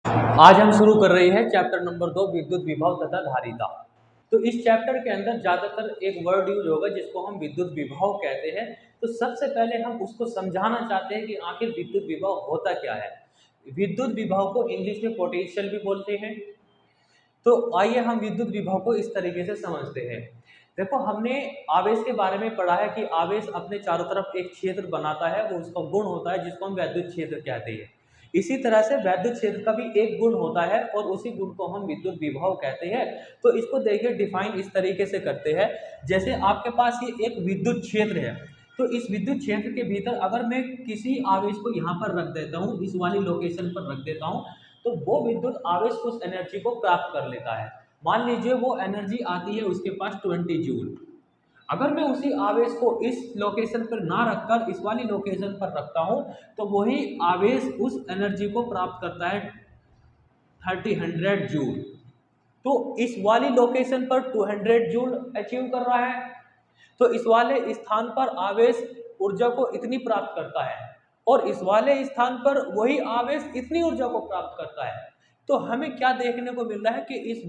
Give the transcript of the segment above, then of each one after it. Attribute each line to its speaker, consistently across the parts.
Speaker 1: आज हम शुरू कर रहे हैं चैप्टर नंबर 2 विद्युत विभव तथा धारिता। तो इस चैप्टर के अंदर ज़्यादातर एक वर्ड यूज होगा जिसको हम विद्युत विभव कहते हैं। तो सबसे पहले हम उसको समझाना चाहते हैं कि आखिर विद्युत विभव होता क्या है। विद्युत विभव को इंग्लिश में पोटेंशियल भी बोलते हैं। तो आइए हम विद्युत विभव को इस तरीके से समझते हैं। देखो, हमने आवेश के बारे में पढ़ा है कि आवेश अपने चारों तरफ एक क्षेत्र बनाता है, वो उसका गुण होता है जिसको हम वैद्युत क्षेत्र कहते हैं। इसी तरह से वैद्युत क्षेत्र का भी एक गुण होता है और उसी गुण को हम विद्युत विभव कहते हैं। तो इसको देखिए डिफाइन इस तरीके से करते हैं, जैसे आपके पास ये एक विद्युत क्षेत्र है। तो इस विद्युत क्षेत्र के भीतर अगर मैं किसी आवेश को यहाँ पर रख देता हूँ, इस वाली लोकेशन पर रख देता हूँ, तो वो विद्युत आवेश उस एनर्जी को प्राप्त कर लेता है। मान लीजिए वो एनर्जी आती है उसके पास 20 जूल। अगर मैं उसी आवेश को इस लोकेशन पर ना रखकर इस वाली लोकेशन पर रखता हूं, तो वही आवेश उस एनर्जी को प्राप्त करता है 30 जूल। तो इस वाली लोकेशन पर 200 जूल अचीव कर रहा है। तो इस वाले स्थान पर आवेश ऊर्जा को इतनी प्राप्त करता है और इस वाले स्थान पर वही आवेश इतनी ऊर्जा को प्राप्त करता है। तो हमें क्या देखने को मिल रहा है कि इस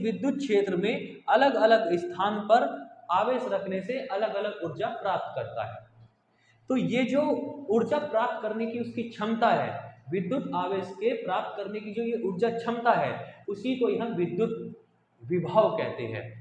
Speaker 1: विद्युत क्षेत्र में अलग अलग स्थान पर आवेश रखने से अलग अलग ऊर्जा प्राप्त करता है। तो ये जो ऊर्जा प्राप्त करने की उसकी क्षमता है, विद्युत आवेश के प्राप्त करने की जो ये ऊर्जा क्षमता है, उसी को हम विद्युत विभव कहते हैं।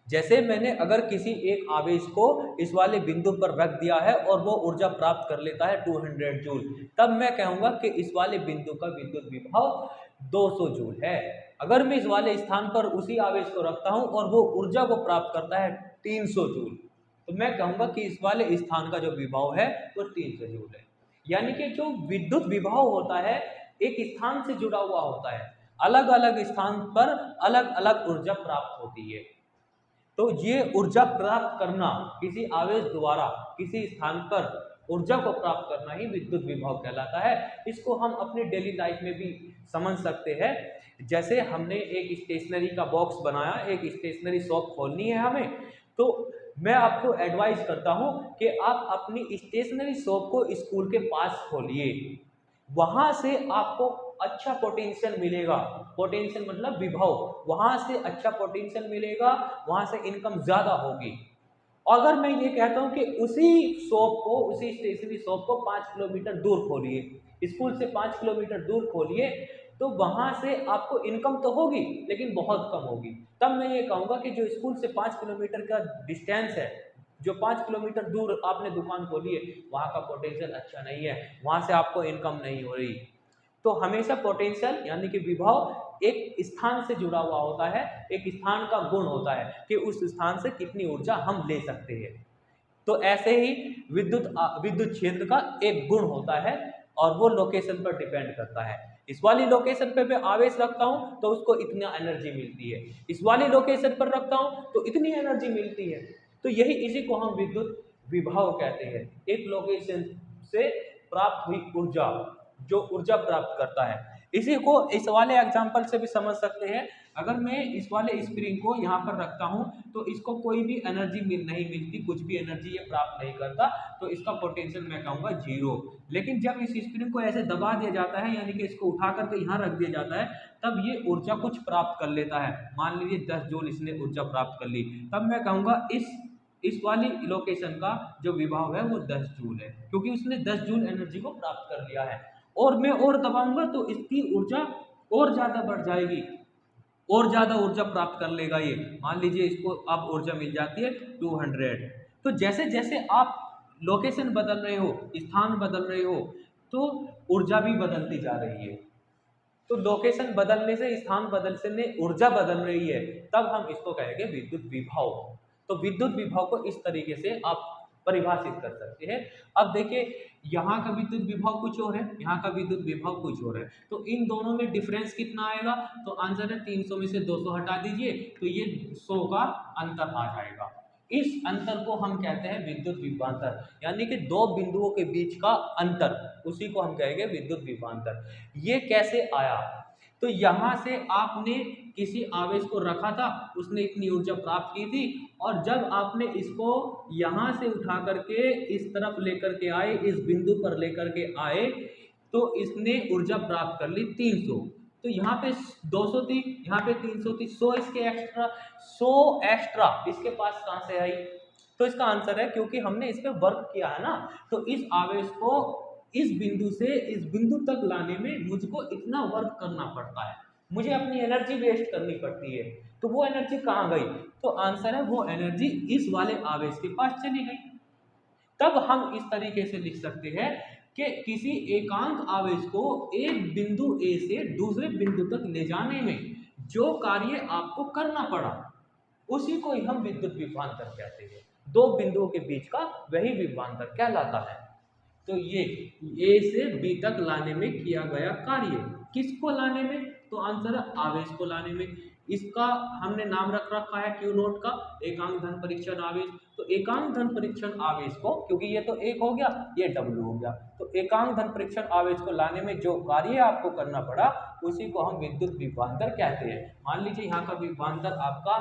Speaker 1: जैसे मैंने अगर किसी एक आवेश को इस वाले बिंदु पर रख दिया है और वो ऊर्जा प्राप्त कर लेता है 200 जूल, तब मैं कहूँगा कि इस वाले बिंदु का विद्युत विभव 200 जूल है। अगर मैं इस वाले स्थान पर उसी आवेश को रखता हूँ और वो ऊर्जा को प्राप्त करता है 300 जूल, तो मैं कहूँगा कि इस वाले स्थान का जो विभव है वो 300 जूल है। यानी कि जो विद्युत विभव होता है एक स्थान से जुड़ा हुआ होता है, अलग अलग स्थान पर अलग अलग ऊर्जा प्राप्त होती है। तो ये ऊर्जा प्राप्त करना, किसी आवेश द्वारा किसी स्थान पर ऊर्जा को प्राप्त करना ही विद्युत विभव कहलाता है। इसको हम अपने डेली लाइफ में भी समझ सकते हैं। जैसे हमने एक स्टेशनरी का बॉक्स बनाया, एक स्टेशनरी शॉप खोलनी है हमें, तो मैं आपको एडवाइस करता हूँ कि आप अपनी स्टेशनरी शॉप को स्कूल के पास खोलिए। वहां से आपको अच्छा पोटेंशियल मिलेगा। पोटेंशियल मतलब विभव, वहां से अच्छा पोटेंशियल मिलेगा, वहां से इनकम ज्यादा होगी। अगर मैं ये कहता हूं कि उसी शॉप को, उसी स्टेशनरी शॉप को 5 किलोमीटर दूर खोलिए, स्कूल से 5 किलोमीटर दूर खोलिए, तो वहां से आपको इनकम तो होगी लेकिन बहुत कम होगी। तब मैं ये कहूंगा कि जो स्कूल से 5 किलोमीटर का डिस्टेंस है, जो 5 किलोमीटर दूर आपने दुकान खोली है, वहां का पोटेंशियल अच्छा नहीं है, वहां से आपको इनकम नहीं हो रही। तो हमेशा पोटेंशियल यानी कि विभव एक स्थान से जुड़ा हुआ होता है, एक स्थान का गुण होता है कि उस स्थान से कितनी ऊर्जा हम ले सकते हैं। तो ऐसे ही विद्युत क्षेत्र का एक गुण होता है और वो लोकेशन पर डिपेंड करता है। इस वाली लोकेशन पे मैं आवेश रखता हूं तो उसको इतना एनर्जी मिलती है, इस वाली लोकेशन पर रखता हूं तो इतनी एनर्जी मिलती है। तो इसी को हम विद्युत विभव कहते हैं, एक लोकेशन से प्राप्त हुई ऊर्जा, जो ऊर्जा प्राप्त करता है। इसी को इस वाले एग्जाम्पल से भी समझ सकते हैं। अगर मैं इस वाले स्प्रिंग को यहाँ पर रखता हूँ तो इसको कोई भी एनर्जी नहीं मिलती, कुछ भी एनर्जी ये प्राप्त नहीं करता, तो इसका पोटेंशियल मैं कहूँगा 0। लेकिन जब इस स्प्रिंग को ऐसे दबा दिया जाता है, यानी कि इसको उठा करके यहाँ रख दिया जाता है, तब ये ऊर्जा कुछ प्राप्त कर लेता है। मान लीजिए 10 जूल इसने ऊर्जा प्राप्त कर ली, तब मैं कहूँगा इस वाली लोकेशन का जो विभव है वो 10 जूल है, क्योंकि उसने 10 जूल एनर्जी को प्राप्त कर लिया है। और मैं और दबाऊंगा तो इसकी ऊर्जा और ज्यादा बढ़ जाएगी, और ज्यादा ऊर्जा प्राप्त कर लेगा ये। मान लीजिए इसको अब ऊर्जा मिल जाती है 200। तो जैसे जैसे आप लोकेशन बदल रहे हो, स्थान बदल रहे हो, तो ऊर्जा भी बदलती जा रही है। तो लोकेशन बदलने से, स्थान बदलने से ऊर्जा बदल रही है, तब हम इसको कहेंगे विद्युत विभव। तो विद्युत विभव को इस तरीके से आप परिभाषित कर सकते हैं। अब देखिए, यहाँ का विद्युत विभव कुछ और है, यहाँ का विद्युत विभव कुछ और है, तो इन दोनों में डिफरेंस कितना आएगा? तो आंसर है 300 में से 200 हटा दीजिए तो ये 100 का अंतर आ जाएगा। इस अंतर को हम कहते हैं विद्युत विभवांतर, यानी कि दो बिंदुओं के बीच का अंतर, उसी को हम कहेंगे विद्युत विभवांतर। ये कैसे आया? तो यहाँ से आपने किसी आवेश को रखा था, उसने इतनी ऊर्जा प्राप्त की थी, और जब आपने इसको यहाँ से उठा करके इस तरफ लेकर के आए, इस बिंदु पर लेकर के आए, तो इसने ऊर्जा प्राप्त कर ली 300। तो यहाँ पे 200 थी, यहाँ पे 300 थी, 100 इसके एक्स्ट्रा, 100 एक्स्ट्रा इसके पास कहाँ से आई? तो इसका आंसर है क्योंकि हमने इस पे वर्क किया है ना, तो इस आवेश को इस बिंदु से इस बिंदु तक लाने में मुझको इतना वर्क करना पड़ता है, मुझे अपनी एनर्जी वेस्ट करनी पड़ती है। तो वो एनर्जी कहाँ गई? तो आंसर है वो एनर्जी इस वाले आवेश के पास चली गई। तब हम इस तरीके से लिख सकते हैं कि किसी एकांक आवेश को एक बिंदु ए से दूसरे बिंदु तक ले जाने में जो कार्य आपको करना पड़ा उसी को ही हम विद्युत विभवांतर कहते हैं। दो बिंदुओं के बीच का वही विभवांतर कहलाता है। तो ये ए से बी तक लाने में किया गया कार्य, किसको लाने में? तो आंसर है आवेश को लाने में। इसका हमने नाम रख रखा है क्यू नोट का, एकांक धन परीक्षण आवेश। तो एकांक धन परीक्षण आवेश को, क्योंकि ये तो एक हो गया, ये डब्ल्यू हो गया, तो एकांक धन परीक्षण आवेश को लाने में जो कार्य आपको करना पड़ा उसी को हम विद्युत विभवांतर कहते हैं। मान लीजिए यहाँ का विभवांतर आपका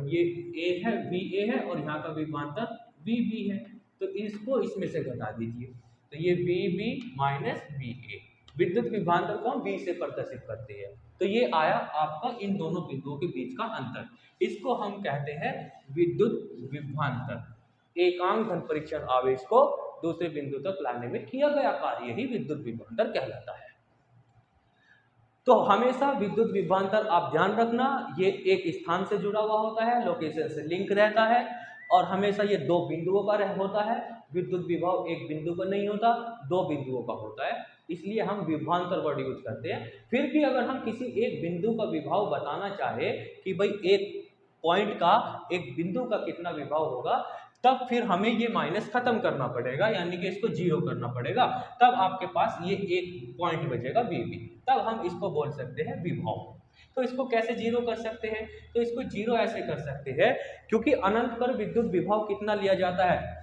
Speaker 1: ये ए है, वी ए है, और यहाँ का विभवांतर वी बी है, तो इसको इसमें से घटा दीजिए, तो ये V B minus V A, विद्युत विभवांतर को हम V से प्रदर्शित करते हैं। तो ये आया आपका इन दोनों बिंदुओं के बीच का अंतर, इसको हम कहते हैं विद्युत विभवांतर। एकांक धन परीक्षण आवेश को दूसरे बिंदु तक लाने में किया गया कार्य ही विद्युत विभवांतर कहलाता है। तो हमेशा विद्युत विभवांतर आप ध्यान रखना, ये एक स्थान से जुड़ा हुआ होता है, लोकेशन से लिंक रहता है, और हमेशा ये दो बिंदुओं का होता है। विद्युत विभव एक बिंदु पर नहीं होता, दो बिंदुओं का होता है, इसलिए हम विभवांतर वर्ड यूज करते हैं। फिर भी अगर हम किसी एक बिंदु का विभव बताना चाहे कि भाई एक पॉइंट का, एक बिंदु का कितना विभव होगा, तब फिर हमें ये माइनस खत्म करना पड़ेगा, यानी कि इसको जीरो करना पड़ेगा, तब आपके पास ये एक पॉइंट बचेगा वीबी, तब हम इसको बोल सकते हैं विभव। तो इसको कैसे जीरो कर सकते हैं? तो इसको जीरो ऐसे कर सकते हैं, क्योंकि अनंत पर विद्युत विभव कितना लिया जाता है?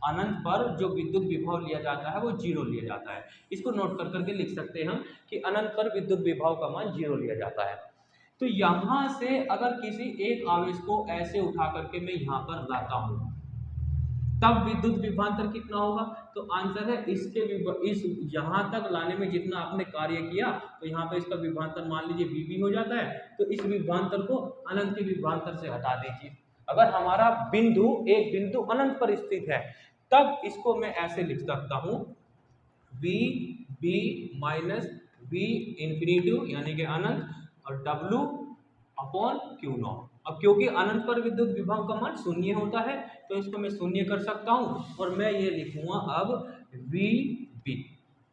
Speaker 1: अनंत पर जो विद्युत विभव लिया जाता है वो जीरो लिया जाता है। इसको नोट कर करके लिख सकते हैं हम कि अनंत पर विद्युत विभव का मान जीरो लिया जाता है। तो यहां से अगर किसी एक आवेश को ऐसे उठा करके मैं यहां पर लाता हूं, तब विद्युत विभवांतर कितना होगा? तो आंसर है इसके इस यहां तक लाने में जितना आपने कार्य किया, तो यहाँ पे इसका विभवांतर मान लीजिए वीबी हो जाता है, तो इस विभवांतर को अनंत के विभवांतर से हटा दीजिए। अगर हमारा बिंदु एक बिंदु अनंत पर स्थित है, तब इसको मैं ऐसे लिख सकता हूं V B minus V infinitive यानी कि अनंत, और डब्ल्यू अपॉन क्यू नॉट। अब क्योंकि अनंत पर विद्युत विभव का मान शून्य होता है, तो इसको मैं शून्य कर सकता हूं, और मैं ये लिखूंगा अब वी बी।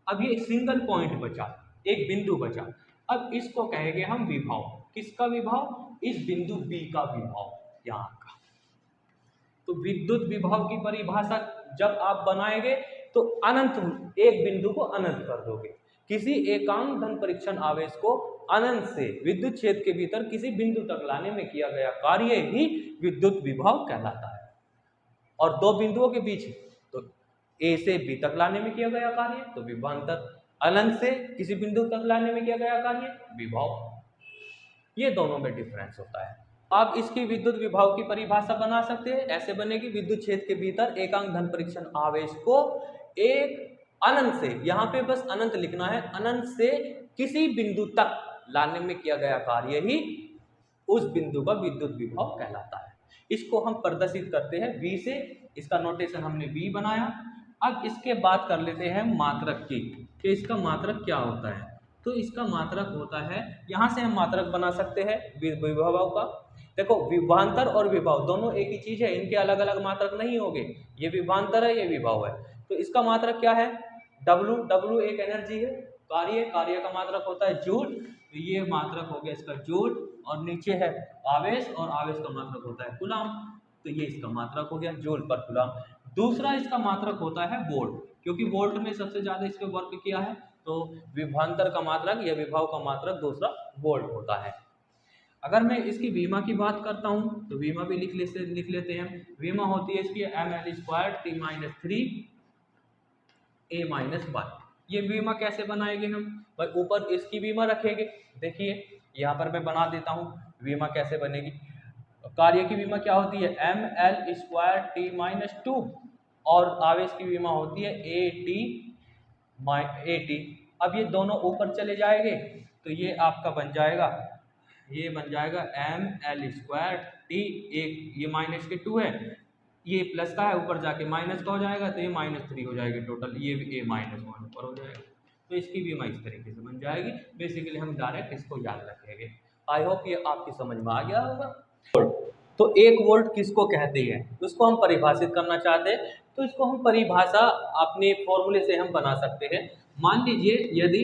Speaker 1: अब ये सिंगल पॉइंट बचा, एक बिंदु बचा, अब इसको कहेंगे हम विभव। किसका विभव? इस बिंदु बी का विभव, यहाँ का। तो विद्युत विभव की परिभाषा जब आप बनाएंगे तो अनंत, एक बिंदु को अनंत कर दोगे। किसी एकांक धन परीक्षण आवेश को अनंत से विद्युत क्षेत्र के भीतर किसी बिंदु तक लाने में किया गया कार्य ही विद्युत विभव कहलाता है। और दो बिंदुओं के बीच, तो ए से बी तक लाने में किया गया कार्य तो विभवांतर, अनंत से किसी बिंदु तक लाने में किया गया कार्य विभव। ये दोनों में डिफरेंस होता है। आप इसकी विद्युत विभव की परिभाषा बना सकते हैं, ऐसे बनेगी विद्युत क्षेत्र के भीतर एकांक धन परीक्षण आवेश को एक अनंत से, यहाँ पे बस अनंत लिखना है, अनंत से किसी बिंदु तक लाने में किया गया कार्य ही उस बिंदु का विद्युत विभव कहलाता है। इसको हम प्रदर्शित करते हैं V से, इसका नोटेशन हमने V बनाया। अब इसके बात कर लेते हैं मात्रक की, कि इसका मात्रक क्या होता है। तो इसका मात्रक होता है, यहाँ से हम मात्रक बना सकते हैं विभव का। देखो विभवांतर और विभव दोनों एक ही चीज है, इनके अलग अलग मात्रक नहीं होंगे, ये विभवांतर है, ये विभव है। तो इसका मात्रक क्या है? W, W एक एनर्जी है, कार्य का मात्रक होता है जूल, तो ये मात्रक हो गया इसका जूल, और नीचे है आवेश, और आवेश का मात्रक होता है कूलम, तो ये इसका मात्रक हो गया जूल पर कूलम। दूसरा इसका मात्रक होता है वोल्ट, क्योंकि वोल्ट में सबसे ज्यादा इस पे वर्क किया है, तो विभवांतर का मात्रक या विभव का मात्रक दूसरा वोल्ट होता है। अगर मैं इसकी विमा की बात करता हूं तो विमा भी लिख लेते हैं। विमा होती है इसकी ml² t-3 a-1। ये विमा कैसे बनाएंगे हम? भाई ऊपर इसकी विमा रखेंगे, देखिए यहाँ पर मैं बना देता हूँ विमा कैसे बनेगी। कार्य की विमा क्या होती है? ml² t-2, और आवेश की विमा होती है at 80। अब ये दोनों ऊपर चले जाएंगे तो ये आपका बन जाएगा, ये बन जाएगा ml² t, एक ये -2 है, ये प्लस का है, ऊपर जाके माइनस का हो जाएगा तो ये -3 हो जाएगी टोटल, ये भी a -1 ऊपर हो जाएगा। तो इसकी भी मैं इस तरीके से बन जाएगी। बेसिकली हम डायरेक्ट इसको याद रखेंगे। आई होप ये आपकी समझ में आ गया होगा। तो 1 वोल्ट किसको कहते हैं, उसको हम परिभाषित करना चाहते हैं, तो इसको हम परिभाषा अपने फॉर्मूले से हम बना सकते हैं। मान लीजिए यदि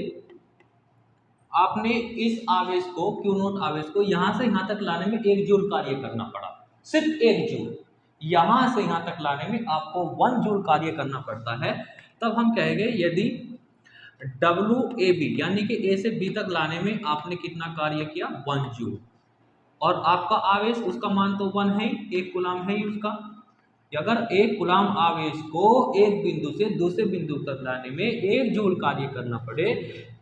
Speaker 1: आपने इस आवेश को, Q0 आवेश को यहाँ से यहाँ तक लाने में 1 जूल कार्य करना पड़ा, सिर्फ 1 जूल, यहाँ से यहाँ तक लाने में आपको 1 जूल कार्य करना पड़ता है, तब हम कहेंगे यदि WAB यानी कि A से B तक लाने में आपने कितना कार्य किया, 1 जूल, और आपका आवेश उसका मान तो 1 है ही, 1 कूलाम है ही उसका। अगर 1 कूलाम आवेश को एक बिंदु से दूसरे बिंदु तक लाने में 1 जूल कार्य करना पड़े,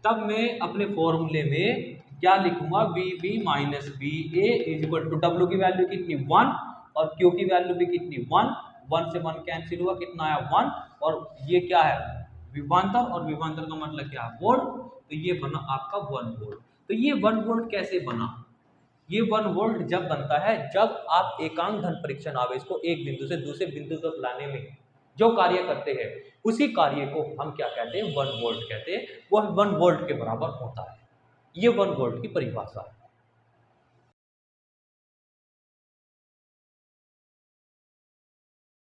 Speaker 1: तब मैं अपने फॉर्मूले में क्या लिखूंगा, VB minus VA equal to W की वैल्यू कितनी 1 और Q की वैल्यू भी कितनी 1, 1 से 1 कैंसिल हुआ, कितना आया 1, और ये क्या है विभवांतर, और विभवांतर का मतलब क्या है वोल्ट, तो ये बना आपका 1 वोल्ट। तो ये 1 वोल्ट कैसे बना, ये 1 वोल्ट जब बनता है जब आप एकांक धन परीक्षण आवेश को एक बिंदु से दूसरे बिंदु तक लाने में जो कार्य करते हैं उसी कार्य को हम क्या कहते हैं, 1 वोल्ट कहते हैं। वह 1 वोल्ट के बराबर होता है। ये 1 वोल्ट की परिभाषा है।